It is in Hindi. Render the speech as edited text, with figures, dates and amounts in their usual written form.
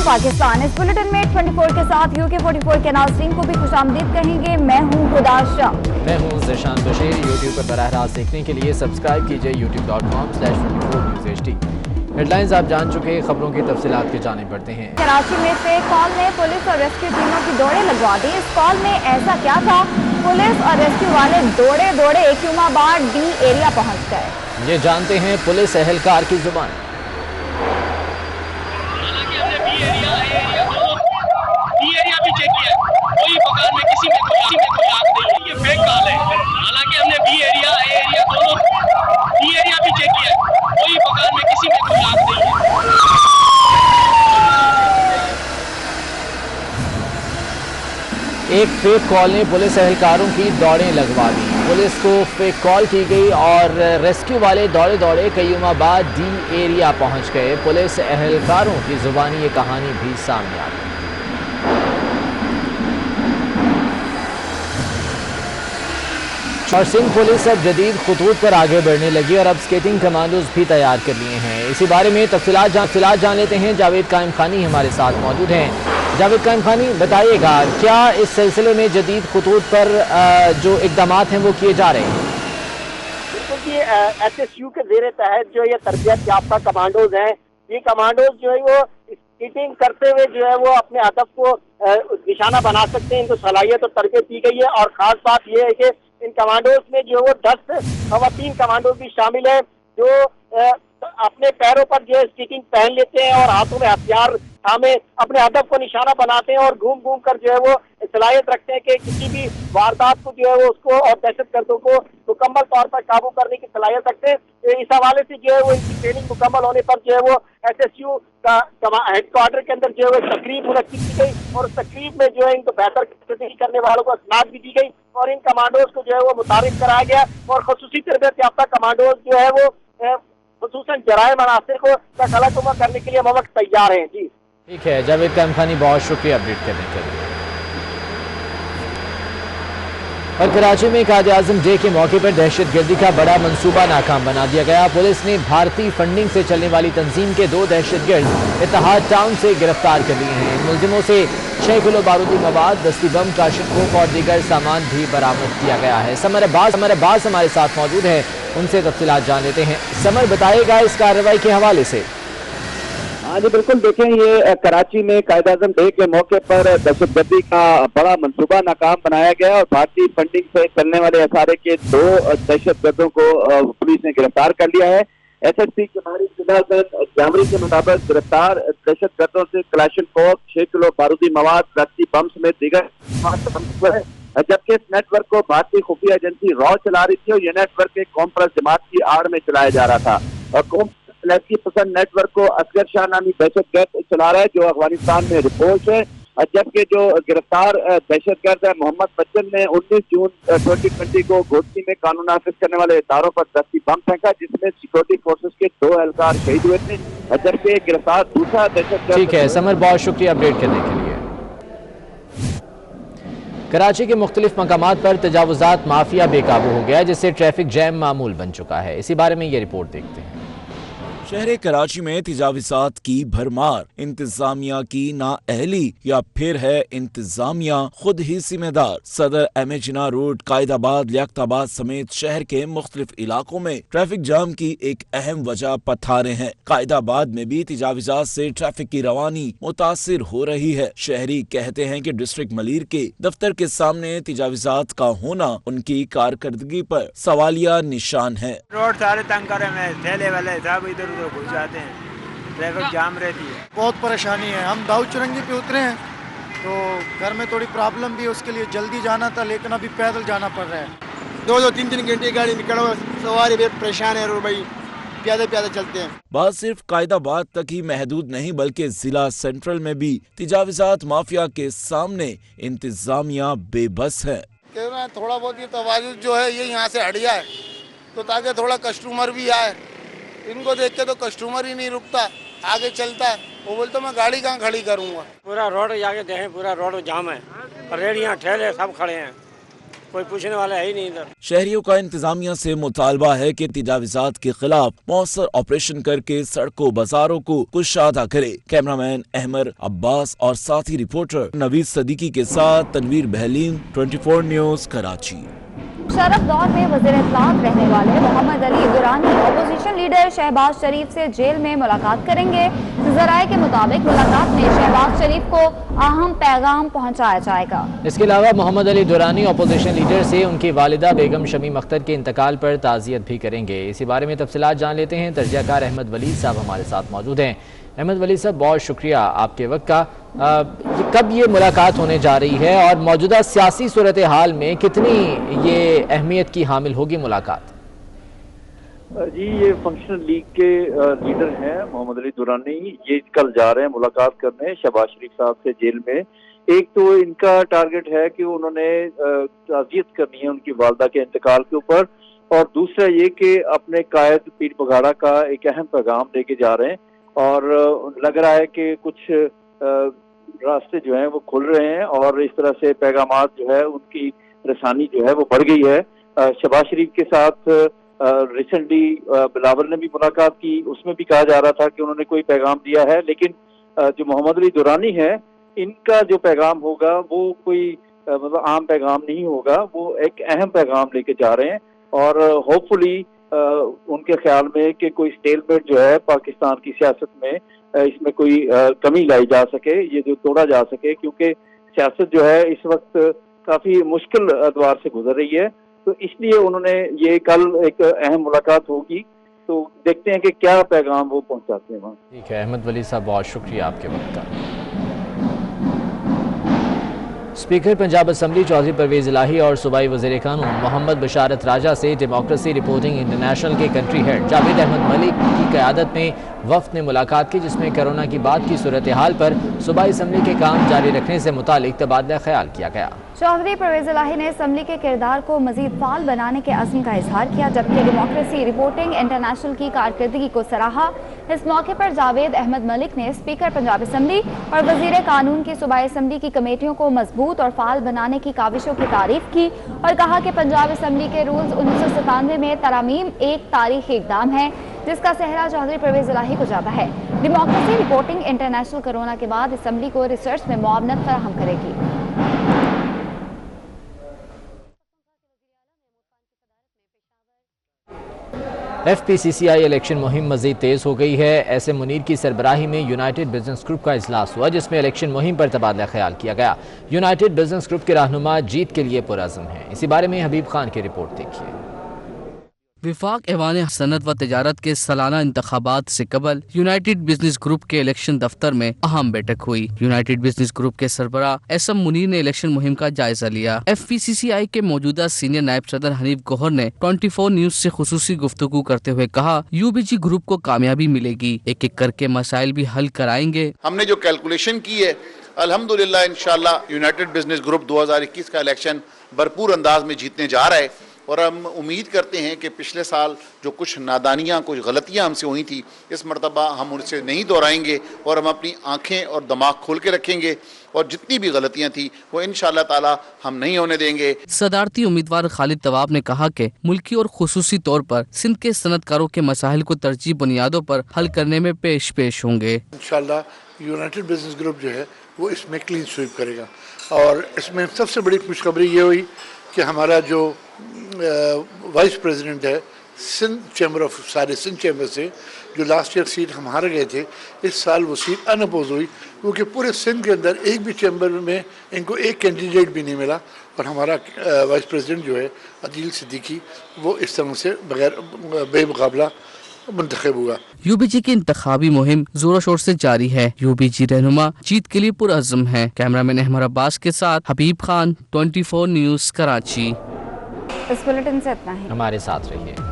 पाकिस्तान। इस बुलेटिन में 24 के साथ UK 44 के नाज़रीन को भी खुशामदीद कहेंगे। मैं हूँ हुदा शाह। मैं हूँ ज़शान बशीर। यूट्यूब पर बराह रास्त देखने के लिए सब्सक्राइब कीजिए youtube.com/24newsHD। हेडलाइंस आप जान चुके, खबरों की तफसीलात के जाने पड़ते हैं। कराची में फेक कॉल ने पुलिस और रेस्क्यू टीमों की दौड़े लगवा दी। इस कॉल में ऐसा क्या था, पुलिस और रेस्क्यू वाले दौड़े दौड़े एक्यूमाबाद D एरिया पहुंच गए। ये जानते हैं पुलिस एहलकार की जुबान। एरिया भी चेक किया, कोई मकान में किसी में कोई आग नहीं है, ये फेक कॉल है। हालांकि हमने बी एरिया ए एरिया दोनों बी एरिया भी चेक किया, कोई मकान में किसी में कोई आग नहीं है। एक फेक कॉल ने पुलिस एहलकारों की दौड़ें लगवा दी। पुलिस को फेक कॉल की गई और रेस्क्यू वाले दौड़े दौड़े कयूमाबाद D एरिया पहुंच गए। पुलिस एहलकारों की जुबानी ये कहानी भी सामने आ गई। और सिंध पुलिस अब जदीद खुतूत पर आगे बढ़ने लगी और अब स्केटिंग कमांडोज भी तैयार कर लिए हैं। इसी बारे में तफसीलात जान लेते हैं। जावेद कायम खानी हमारे साथ मौजूद हैं। जावेद कायम खानी, बताइएगा क्या इस सिलसिले में जदीद खुतूत पर जो इकदामात हैं वो किए जा रहे हैं? बिल्कुल जी, SSU के जेर तहत जो ये तरबियत याफ्ता कमांडोज हैं, ये कमांडोज जो है वो स्केटिंग करते हुए जो है वो अपने हदफ को निशाना बना सकते हैं। इनको सलाहियत और तरबियत दी गई है और खास बात यह है कि इन कमांडोज में जो वो 10 खवातीन कमांडोज भी शामिल हैं जो अपने पैरों पर जो है स्टिकिंग पहन लेते हैं और हाथों में हथियार थामे अपने हदफ को निशाना बनाते हैं और घूम घूम कर जो है वो सलाहियत रखते हैं कि किसी भी वारदात को जो है वो उसको और दहशतगर्दों को मुकम्मल तौर पर काबू करने की सलाहियत रखते हैं। इस हवाले से जो है वो इनकी ट्रेनिंग मुकम्मल होने पर जो है वो SSU का हेडक्वार्टर के अंदर जो है वो तकरीब मुनक्किद की गई और उस तकरीब में जो है इनको बेहतर स्ट्रेटेजी करने वालों को असनाद भी दी गई और इन कमांडोज को जो है वो मुतारिफ कराया गया और खुसूसी तरबियत याफ्ता कमांडोज जो है वो खुसूसन जराए मनासिर को कलाकुमा करने के लिए मवक्त तैयार हैं। जी ठीक है जावेद कायम खानी, बहुत शुक्रिया अपडेट करने के लिए। और कराची में कायद-ए-आज़म डे के मौके पर दहशतगर्दी का बड़ा मंसूबा नाकाम बना दिया गया। पुलिस ने भारतीय फंडिंग से चलने वाली तंजीम के 2 दहशतगर्द इत्तेहाद टाउन से गिरफ्तार कर लिए हैं। मुलजिमों से 6 किलो बारूदी मवाद, दस्ती बम, काशिफकोफ और दीगर सामान भी बरामद किया गया है। समर अब्बास हमारे साथ मौजूद है, उनसे तफसीलात जान लेते हैं। समर, बताइएगा इस कार्रवाई के हवाले से। हाँ जी बिल्कुल, देखें ये कराची में कायद-ए-आज़म डे के मौके पर दहशतगर्दी का बड़ा मंसूबा नाकाम बनाया गया और भारतीय फंडिंग से चलने वाले असारे के 2 दहशतगर्दों को पुलिस ने गिरफ्तार कर लिया है। SSP कुमारी जामरी के मुताबिक गिरफ्तार दहशतगर्दों से कलाशनकोफ, 6 किलो बारूदी मवाद, दस्ती बम समेत दीगर, जबकि इस नेटवर्क को भारतीय खुफिया एजेंसी रॉ चला रही थी और यह नेटवर्क एक कौम परस्त जमात की आड़ में चलाया जा रहा था और कौम लड़की पसंद नेटवर्क को असगर शाह नामी दहशतगर्द चला रहा है जो अफगानिस्तान में रिपोर्ट है। जबकि जो गिरफ्तार दहशतगर्द है मोहम्मद बच्चन ने 19 जून 2020 को घोटकी में कानून नाफिज करने वाले इदारों पर दस्ती बम फेंका जिसमें सिक्योरिटी फोर्सेस के 2 एहलकार शहीद हुए थे। जबकि गिरफ्तार दूसरा दहशतगर्द। ठीक है समर, बहुत शुक्रिया अपडेट करने के लिए। कराची के मुख्तलिफ मकामात पर तजावुजात माफिया बेकाबू हो गया जिससे ट्रैफिक जैम मामूल बन चुका है। इसी बारे में ये रिपोर्ट देखते हैं। शहर कराची में तजावुजात की भरमार, इंतजामिया की नाअहली या फिर है इंतजामिया खुद ही जिम्मेदार। सदर एमेजिना रोड, कायदाबाद, लियाकताबाद समेत शहर के मुख्तलिफ इलाकों में ट्रैफिक जाम की एक अहम वजह पथारे हैं। कायदाबाद में भी तजावुजात से ट्रैफिक की रवानी मुतासिर हो रही है। शहरी कहते हैं कि डिस्ट्रिक्ट मलीर के दफ्तर के सामने तजावुजात का होना उनकी कारकर्दगी पर सवालिया निशान है। रोड सारे तंग करे में ठेले वाले सब इधर उधर घुस जाते हैं, ट्रैफिक जाम रहती है, बहुत परेशानी है। हम दाऊद चुरंगी पे उतरे हैं तो घर में थोड़ी प्रॉब्लम भी है, उसके लिए जल्दी जाना था लेकिन अभी पैदल जाना पड़ रहा है। 2-2, 3-3 घंटे गाड़ी निकलो, सवारी बहुत परेशान है और भाई प्यादे चलते हैं। बात सिर्फ कायदाबाद तक ही महदूद नहीं बल्कि जिला सेंट्रल में भी तजावुजात माफिया के सामने इंतजामिया बेबस है। थोड़ा बहुत ये तवाज़ुन जो है ये यहाँ से हट जाए तो ताकि थोड़ा कस्टमर भी आए। इनको देख के तो कस्टमर ही नहीं रुकता, आगे चलता है। वो बोलते मैं गाड़ी कहाँ खड़ी करूँगा। पूरा रोड जाके देखें, पूरा रोड जाम है, रेडियाँ ठेले सब खड़े हैं, कोई पूछने वाला है ही नहीं इधर। शहरियों का इंतजामिया से मुतालबा है कि तजावीज़ात के खिलाफ मौसर ऑपरेशन करके सड़कों बाजारों को कुशादा करे। कैमरामैन अहमद अब्बास और साथी रिपोर्टर नवीद सदीकी के साथ तनवीर बहलीन, 24 न्यूज़, कराची। शरफ दौर में वज़ीर इत्तलात रहने वाले मोहम्मद अली दुरानी अपोजिशन लीडर शहबाज शरीफ से जेल में मुलाकात करेंगे। ज़राए के मुताबिक मुलाकात में शहबाज शरीफ को अहम पैगाम पहुंचाया जाएगा। इसके अलावा मोहम्मद अली दुरानी अपोजिशन लीडर से उनकी वालिदा बेगम शमीम अख्तर के इंतकाल पर ताज़ियत भी करेंगे। इसी बारे में तफसीलात जान लेते हैं। तर्जयाकार अहमद वलीद साहब हमारे साथ मौजूद हैं। अहमद वलीद साहब, बहुत शुक्रिया आपके वक्त का। कब ये मुलाकात होने जा रही है और मौजूदा सियासी सूरत हाल में कितनी ये अहमियत की हामिल होगी मुलाकात? जी, ये फंक्शनल लीग के लीडर हैं मोहम्मद अली दुरानी। ये कल जा रहे हैं मुलाकात करने शहबाज शरीफ साहब से जेल में। एक तो इनका टारगेट है कि उन्होंने ताज़ियत करनी है उनकी वालदा के इंतकाल के ऊपर, और दूसरा ये कि अपने कायद पीर बघाड़ा का एक अहम पैगाम लेके जा रहे हैं। और लग रहा है कि कुछ रास्ते जो हैं वो खुल रहे हैं और इस तरह से पैगामात जो है उनकी रसानी जो है वो बढ़ गई है। शहबाज शरीफ के साथ रिसेंटली बिलावल ने भी मुलाकात की, उसमें भी कहा जा रहा था कि उन्होंने कोई पैगाम दिया है, लेकिन जो मोहम्मद अली दुरानी है इनका जो पैगाम होगा वो कोई मतलब आम पैगाम नहीं होगा, वो एक अहम पैगाम लेके जा रहे हैं। और होपफुली उनके ख्याल में कि कोई स्टेलमेट जो है पाकिस्तान की सियासत में इसमें कोई कमी लाई जा सके, ये जो तोड़ा जा सके, क्योंकि सियासत जो है इस वक्त काफी मुश्किल अदवार से गुजर रही है। तो इसलिए उन्होंने ये कल एक अहम मुलाकात होगी, तो देखते हैं कि क्या पैगाम वो पहुंचाते हैं वहाँ। ठीक है अहमद वली साहब, बहुत शुक्रिया आपके वक्त का। स्पीकर पंजाब असम्बली चौधरी परवेज इलाही और सूबाई वज़ीर कानून मोहम्मद बशारत राजा से डेमोक्रेसी रिपोर्टिंग इंटरनेशनल के कंट्री हेड जावेद अहमद मलिक की क़यादत में वफ़द ने मुलाकात की, जिसमें कोरोना की बाद की सूरत हाल पर सूबाई असम्बली के काम जारी रखने से मुतालिक तबादला ख्याल किया गया। चौधरी परवेज इलाही ने असम्बली के किरदार को मजीद फाल बनाने के अज़्म का इजहार किया, जबकि डेमोक्रेसी रिपोर्टिंग इंटरनेशनल की कारकर्दगी को सराहा। इस मौके पर जावेद अहमद मलिक ने स्पीकर पंजाब असम्बली और वज़ीर कानून की सूबाई असम्बली की कमेटियों को मजबूत और फाल बनाने की काविशों की तारीफ की और कहा कि पंजाब असम्बली के रूल्स 1997 में तरामीम एक तारीखी इकदाम है, जिसका सेहरा चौधरी परवेज इलाही को जाता है। डेमोक्रेसी रिपोर्टिंग इंटरनेशनल कोरोना के बाद असम्बली को रिसर्च में मुआवनत फराहम करेगी। FPCCI इलेक्शन मुहिम मजीद तेज़ हो गई है। ऐसे मुनीर की सरबराही में यूनाइटेड बिजनेस ग्रुप का इजलास हुआ, जिसमें इलेक्शन मुहिम पर तबादला ख्याल किया गया। यूनाइटेड बिजनेस ग्रुप के रहनुमा जीत के लिए पुरअज़्म हैं। इसी बारे में हबीब खान की रिपोर्ट देखिए। विफाक ऐवान सनत व तजारत के सालाना इंतखाबात से कबल यूनाइटेड बिजनेस ग्रुप के इलेक्शन दफ्तर में अहम बैठक हुई। यूनाइटेड बिजनेस ग्रुप के सरबराह एसएम मुनीर ने इलेक्शन मुहिम का जायजा लिया। FPCCI के मौजूदा सीनियर नायब सदर हनीफ गौहर ने 24 न्यूज से खुसूसी गुफ्तगू करते हुए कहा, UBG ग्रुप को कामयाबी मिलेगी, एक एक करके मसाइल भी हल कराएंगे। हमने जो कैलकुलेशन की है अल्हम्दुलिल्लाह इंशाल्लाह यूनाइटेड बिजनेस ग्रुप 2021 का इलेक्शन भरपूर अंदाज में जीतने जा रहा है। और हम उम्मीद करते हैं कि पिछले साल जो कुछ नादानियाँ कुछ गलतियाँ हमसे हुई थी, इस मरतबा हम उनसे नहीं दोहराएंगे और हम अपनी आंखें और दिमाग खोल के रखेंगे और जितनी भी गलतियाँ थी वो इंशाअल्लाह ताला हम नहीं होने देंगे। सदारती उम्मीदवार खालिद तवाब ने कहा कि मुल्की और खुसूसी तौर पर सिंध के सनतकारों के मसाइल को तरजीह बुनियादों पर हल करने में पेश होंगे। इंशाअल्लाह यूनाइटेड बिजनेस ग्रुप जो है वो इसमें क्लीन स्वीप करेगा। और इसमें सबसे बड़ी खुशखबरी ये हुई कि हमारा जो वाइस प्रेसिडेंट है सिंध चैम्बर ऑफ सारे सिंध चैम्बर से, जो लास्ट ईयर सीट हम हार गए थे, इस साल वो सीट अनअपोज हुई, क्योंकि पूरे सिंध के अंदर एक भी चैम्बर में इनको एक कैंडिडेट भी नहीं मिला। और हमारा वाइस प्रेसिडेंट जो है अदील सिद्दीकी, वो इस तरह से बगैर बेमुकाबला मुंतखब हुआ। UBG की इंतखाबी मुहिम जोरों शोर से जारी है। UBG रहनुमा जीत के लिए पुरअज़्म है। कैमरामैन अहमद अब्बास के साथ हबीब खान, 24 न्यूज़, कराची। इस बुलेटिन से इतना ही। हमारे साथ रहिए।